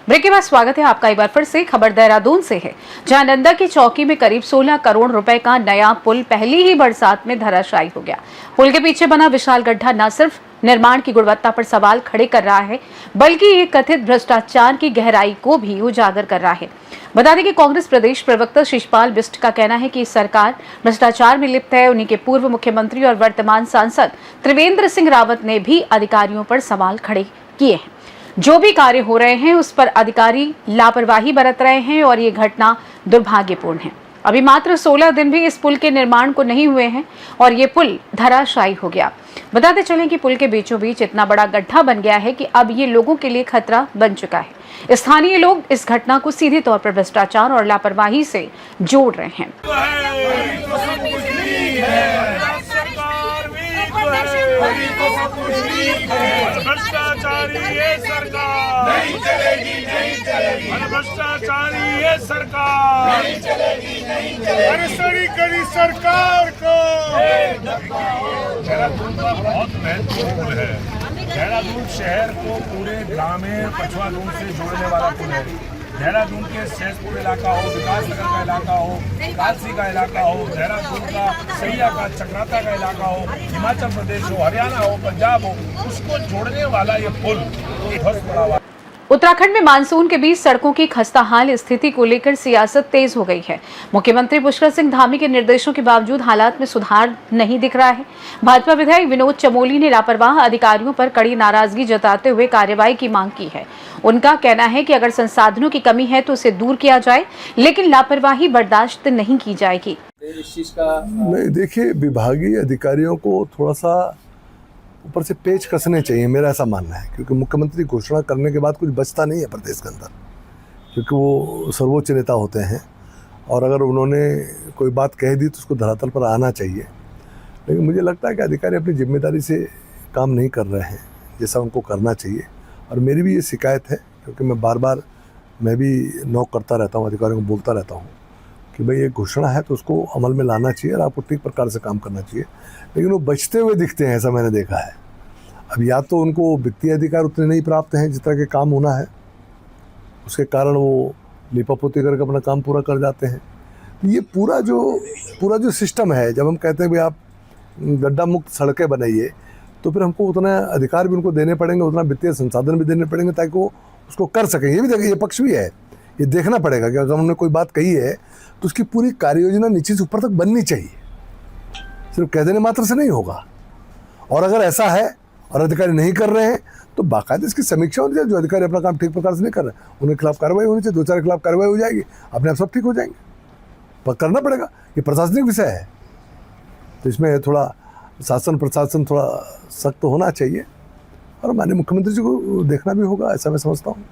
Break के बाद स्वागत है आपका एक बार फिर से। खबर देहरादून से है, जहां नंदा की चौकी में करीब 16 करोड़ रुपए का नया पुल पहली ही बरसात में धराशायी हो गया। पुल के पीछे बना विशाल गड्ढा न सिर्फ निर्माण की गुणवत्ता पर सवाल खड़े कर रहा है, बल्कि ये कथित भ्रष्टाचार की गहराई को भी उजागर कर रहा है। बता दें कि कांग्रेस प्रदेश प्रवक्ता शिषपाल बिष्ट का कहना है कि सरकार भ्रष्टाचार में लिप्त है। उन्हीं के पूर्व मुख्यमंत्री और वर्तमान सांसद त्रिवेंद्र सिंह रावत ने भी अधिकारियों पर सवाल खड़े किए हैं। जो भी कार्य हो रहे हैं उस पर अधिकारी लापरवाही बरत रहे हैं और ये घटना दुर्भाग्यपूर्ण है। अभी मात्र 16 दिन भी इस पुल के निर्माण को नहीं हुए हैं और ये पुल धराशायी हो गया। बताते चलें कि पुल के बीचों बीच इतना बड़ा गड्ढा बन गया है कि अब ये लोगों के लिए खतरा बन चुका है। स्थानीय लोग इस घटना को सीधे तौर पर भ्रष्टाचार और लापरवाही से जोड़ रहे हैं। भ्रष्टाचारी ये सरकार नहीं चलेगी, नहीं चलेगी। भ्रष्टाचारी ये सरकार नहीं चलेगी, नहीं चलेगी। करी सरकार को देहरादून का बहुत महत्वपूर्ण पुल है। देहरादून शहर को पूरे ग्रामीण पछुआ दून से जोड़ने वाला पुल है। देहरादून के सहसपुर इलाका हो, विकासनगर का इलाका हो, कालसी का इलाका हो, देहरादून का सैया का चक्राता का इलाका हो, हिमाचल प्रदेश हो, हरियाणा हो, पंजाब हो, उसको जोड़ने वाला ये पुल ध्वस्त पड़ा हुआ। उत्तराखंड में मानसून के बीच सड़कों की खस्ताहाल स्थिति को लेकर सियासत तेज हो गई है। मुख्यमंत्री पुष्कर सिंह धामी के निर्देशों के बावजूद हालात में सुधार नहीं दिख रहा है। भाजपा विधायक विनोद चमोली ने लापरवाह अधिकारियों पर कड़ी नाराजगी जताते हुए कार्रवाई की मांग की है। उनका कहना है कि अगर संसाधनों की कमी है तो उसे दूर किया जाए, लेकिन लापरवाही बर्दाश्त नहीं की जाएगी। इस चीज का नहीं, देखिए, विभागीय अधिकारियों को थोड़ा सा ऊपर से पेच कसने चाहिए, मेरा ऐसा मानना है। क्योंकि मुख्यमंत्री घोषणा करने के बाद कुछ बचता नहीं है प्रदेश के अंदर, क्योंकि वो सर्वोच्च नेता होते हैं और अगर उन्होंने कोई बात कह दी तो उसको धरातल पर आना चाहिए। लेकिन मुझे लगता है कि अधिकारी अपनी जिम्मेदारी से काम नहीं कर रहे हैं जैसा उनको करना चाहिए। और मेरी भी ये शिकायत है, क्योंकि मैं भी नॉक करता रहता हूँ, अधिकारियों को बोलता रहता हूँ कि भाई ये घोषणा है तो उसको अमल में लाना चाहिए और आपको ठीक प्रकार से काम करना चाहिए। लेकिन वो बचते हुए दिखते हैं, ऐसा मैंने देखा है। अब या तो उनको वित्तीय अधिकार उतने नहीं प्राप्त हैं जिस तरह के काम होना है, उसके कारण वो लिपापोती करके अपना काम पूरा कर जाते हैं। ये पूरा जो सिस्टम है, जब हम कहते हैं भाई आप गड्ढा मुक्त सड़कें बनाइए, तो फिर हमको उतना अधिकार भी उनको देने पड़ेंगे, उतना वित्तीय संसाधन भी देने पड़ेंगे ताकि वो उसको कर सकें। ये भी देखिए, ये पक्ष भी है, ये देखना पड़ेगा कि अगर हमने कोई बात कही है तो उसकी पूरी कार्य योजना नीचे से ऊपर तक बननी चाहिए, सिर्फ कह देने मात्र से नहीं होगा। और अगर ऐसा है और अधिकारी नहीं कर रहे हैं तो बाकायदा इसकी समीक्षा होनी चाहिए। जो अधिकारी अपना काम ठीक प्रकार से नहीं कर रहे हैं उनके खिलाफ कार्रवाई होनी चाहिए। 2-4 के खिलाफ कार्रवाई हो जाएगी, अपने आप सब ठीक हो जाएंगे। पर करना पड़ेगा, ये प्रशासनिक विषय है, तो इसमें थोड़ा शासन प्रशासन थोड़ा सख्त होना चाहिए और माननीय मुख्यमंत्री जी को देखना भी होगा, ऐसा मैं समझता हूँ।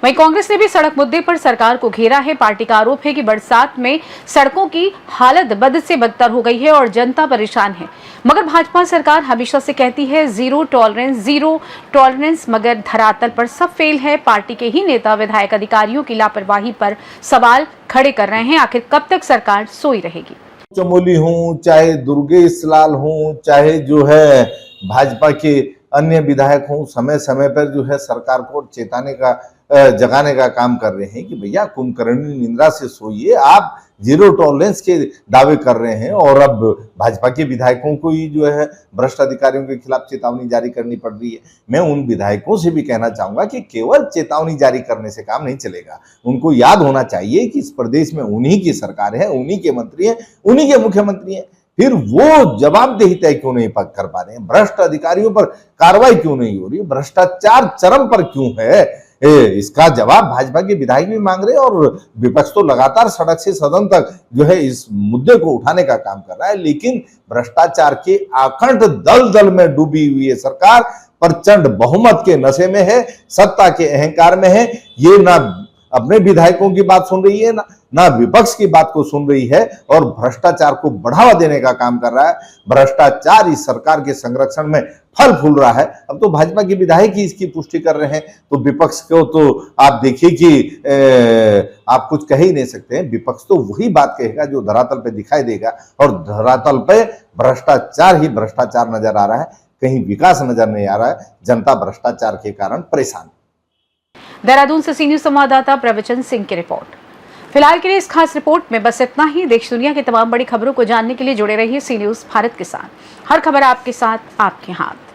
वहीं कांग्रेस ने भी सड़क मुद्दे पर सरकार को घेरा है। पार्टी का आरोप है कि बरसात में सड़कों की हालत बद से बदतर हो गई है और जनता परेशान है। मगर भाजपा सरकार हमेशा से कहती है जीरो टॉलरेंस, मगर धरातल पर सब फेल है। पार्टी के ही नेता विधायक अधिकारियों की लापरवाही पर सवाल खड़े कर रहे हैं। आखिर कब तक सरकार सोई रहेगी? चमोली हूँ, चाहे दुर्गेश लाल हूँ, चाहे जो है भाजपा के अन्य विधायक हूँ, समय समय पर जो है सरकार को चेताने का जगाने का काम कर रहे हैं कि भैया कुंभकर्णी निंद्रा से सोइए। आप जीरो टॉलरेंस के दावे कर रहे हैं और अब भाजपा के विधायकों को ही जो है भ्रष्ट अधिकारियों के खिलाफ चेतावनी जारी करनी पड़ रही है। मैं उन विधायकों से भी कहना चाहूंगा कि केवल चेतावनी जारी करने से काम नहीं चलेगा। उनको याद होना चाहिए कि इस प्रदेश में उन्हीं की सरकार है, उन्हीं के मंत्री हैं, उन्हीं के मुख्यमंत्री हैं। फिर वो जवाबदेही तय क्यों नहीं कर पा रहे हैं? भ्रष्ट अधिकारियों पर कार्रवाई क्यों नहीं हो रही? भ्रष्टाचार चरम पर क्यों है? इसका जवाब भाजपा के विधायक भी मांग रहे हैं और विपक्ष तो लगातार सड़क से सदन तक जो है इस मुद्दे को उठाने का काम कर रहा है। लेकिन भ्रष्टाचार के आखंड दलदल में डूबी हुई है सरकार, प्रचंड बहुमत के नशे में है, सत्ता के अहंकार में है। ये ना अपने विधायकों की बात सुन रही है, ना विपक्ष की बात को सुन रही है और भ्रष्टाचार को बढ़ावा देने का काम कर रहा है। भ्रष्टाचार इस सरकार के संरक्षण में फल फूल रहा है। अब तो भाजपा के विधायक ही इसकी पुष्टि कर रहे हैं, तो विपक्ष को तो आप देखिए कि आप कुछ कह ही नहीं सकते हैं। विपक्ष तो वही बात कहेगा जो धरातल पे दिखाई देगा और धरातल पे भ्रष्टाचार ही भ्रष्टाचार नजर आ रहा है, कहीं विकास नजर नहीं आ रहा है। जनता भ्रष्टाचार के कारण परेशान। देहरादून से सीनियर संवाददाता प्रवचन सिंह की रिपोर्ट। फिलहाल के लिए इस खास रिपोर्ट में बस इतना ही। देश दुनिया की तमाम बड़ी खबरों को जानने के लिए जुड़े रहिए सी न्यूज़ भारत के साथ। हर खबर आपके साथ, आपके हाथ।